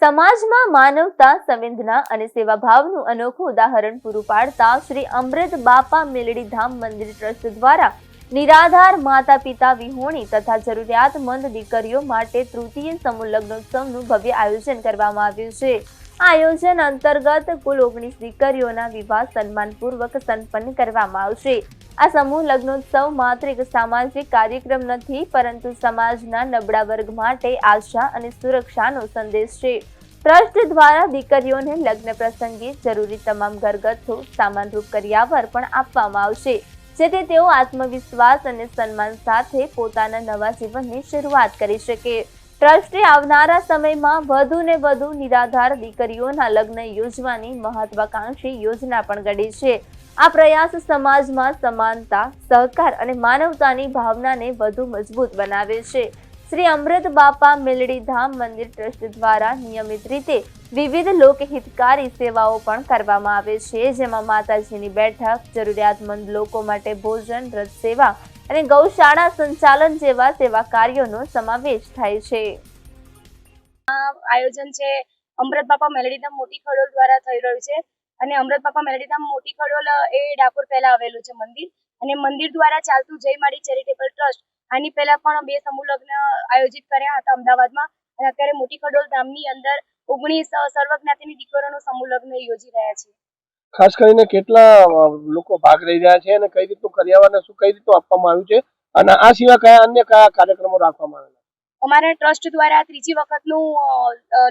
સમાજમાં માનવતા, સંવેદના અને સેવાભાવનું અનોખું ઉદાહરણ પૂરું પાડતા શ્રી અમૃત બાપા મેલડી ધામ મંદિર ટ્રસ્ટ દ્વારા નિરાધાર માતા પિતા વિહોણી તથા જરૂરિયાતમંદ દીકરીઓ માટે તૃતીય સમૂહ લગ્નોત્સવનું ભવ્ય આયોજન કરવામાં આવ્યું છે. આ આયોજન અંતર્ગત કુલ 19 દીકરીઓના વિવાહ સન્માનપૂર્વક સંપન્ન કરવામાં આવશે. આ સમૂહ લગ્નોત્સવ માત્ર એક સામાજિક કાર્યક્રમ નથી, પરંતુ સમાજના નબળા વર્ગ માટે આશા અને સુરક્ષાનો સંદેશ છે. ટ્રસ્ટ દ્વારા દીકરીઓને લગ્ન પ્રસંગે જરૂરી તમામ ઘરગથ્થુ સામાનરૂપ કરિયાવર પણ આપવામાં આવશે, જેથી તેઓ આત્મવિશ્વાસ અને સન્માન સાથે પોતાના નવા જીવનની શરૂઆત કરી શકે. ટ્રસ્ટે આવનારા સમયમાં વધુ ને વધુ નિરાધાર દીકરીઓના લગ્ન યોજવાની મહત્વાકાંક્ષી યોજના પણ ઘડી છે. આ પ્રયાસ સમાજમાં સમાનતા, સહકાર અને માનવતાની ભાવનાને વધુ મજબૂત બનાવે છે. શ્રી અમૃત બાપા મેલડી ધામ મંદિર ટ્રસ્ટ દ્વારા નિયમિત રીતે વિવિધ લોકહિતકારી સેવાઓ પણ કરવામાં આવે છે, જેમાં માતાજીની બેઠક, જરૂરિયાતમંદ લોકો માટે ભોજન, રથ સેવા અને ગૌશાળા સંચાલન જેવા સેવા કાર્યોનો સમાવેશ થાય છે. આયોજન છે અમૃત બાપા મેલડી ધામ મોટી ખડોલ દ્વારા થઈ રહ્યું છે અને અમૃત બાપા મેલડી ધામ મોટી ખડોલ એ ડાકોર પહેલા આવેલું છે મંદિર, અને મંદિર દ્વારા ચાલતું જય માડી ચેરિટેબલ ટ્રસ્ટ આની પહેલા પણ 2 સમૂહ લગ્ન આયોજિત કર્યા હતા અમદાવાદમાં, અને અત્યારે મોટી ખડોલ ધામની અંદર 19 સર્વજ્ઞાતિની દીકરીઓનું સમૂહ લગ્ન યોજી રહ્યા છે. ખાસ કરીને કેટલા લોકો ભાગ લઈ રહ્યા છે અને કઈ રીતનું કરિયાવરને શું કઈ રીતનું આપવામાં આવ્યું છે, અને આ સિવાય કયા કાર્યક્રમો રાખવામાં આવેલા? અમારા ટ્રસ્ટ દ્વારા ત્રીજી વખતનું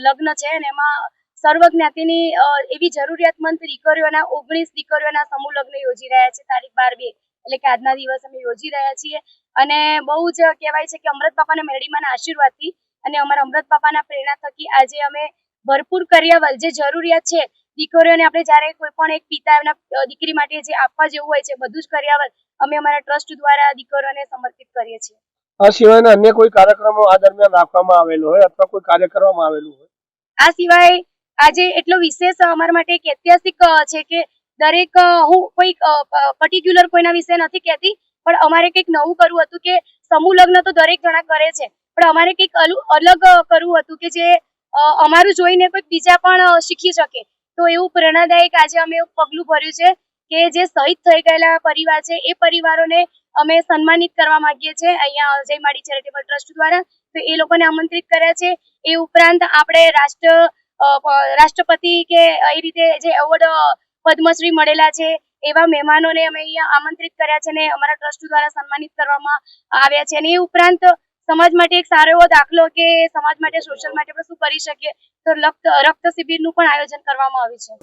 લગ્ન છે અને એમાં સર્વજ્ઞાતિની એવી જરૂરિયાતમંદ દીકરીઓના 19 દીકરીઓના સમૂહ લગ્ન યોજી રહ્યા છે. તારીખ 12/2 એટલે કે આજના દિવસ અમે યોજી રહ્યા છીએ, અને બહુ જ કહેવાય છે કે અમૃત બાપાના મેલડીમાંના આશીર્વાદથી અને અમારા અમૃત બાપાના પ્રેરણા થકી આજે અમે ભરપૂર કરિયાવર જે જરૂરિયાત છે દીકરીઓને, આપણે જ્યારે કોઈ પણ એક પિતા એમના દીકરી માટે જે આપવા જેવું હોય છે બધું જ કરિયાવર અમે અમારા ટ્રસ્ટ દ્વારા દીકરીઓને સમર્પિત કરીએ છીએ. આ સિવાયના અન્ય કોઈ કાર્યક્રમો આ દરમિયાન રાખવામાં આવેલો હોય અથવા કોઈ કાર્ય કરવામાં આવેલું હોય? આ સિવાય આજે એટલો વિશેષ અમારા માટે એક ઐતિહાસિક છે કે દરેક હું કોઈ પર્ટિક્યુલર કોઈના વિશે નથી કહેતી, પણ અમારે કંઈક નવું કરવું હતું કે સમૂહ લગ્ન તો દરેક જણા કરે છે, પણ અમારે કંઈક અલગ કરવું હતું કે જે અમારું જોઈને કોઈ બીજા પણ શીખી શકે. તો એવું પ્રેરણાદાયક આજે અમે પગલું ભર્યું છે કે જે શહીદ થઈ ગયેલા પરિવાર છે એ પરિવારોને અમે સન્માનિત કરવા માંગીએ છીએ અહીંયા જય માડી ચેરિટેબલ ટ્રસ્ટ દ્વારા. તો એ લોકોને આમંત્રિત કર્યા છે. એ ઉપરાંત આપણે રાષ્ટ્રપતિ કે એ રીતે જે એવોર્ડ પદ્મશ્રી મળેલા છે એવા મહેમાનોને અમે અહીંયા આમંત્રિત કર્યા છે અને અમારા ટ્રસ્ટ દ્વારા સન્માનિત કરવામાં આવ્યા છે. અને એ ઉપરાંત સમાજ માટે એક સારો એવો દાખલો કે સમાજ માટે સોશિયલ માટે આપણે શું કરી શકીએ, તો રક્ત શિબિરનું પણ આયોજન કરવામાં આવ્યું છે.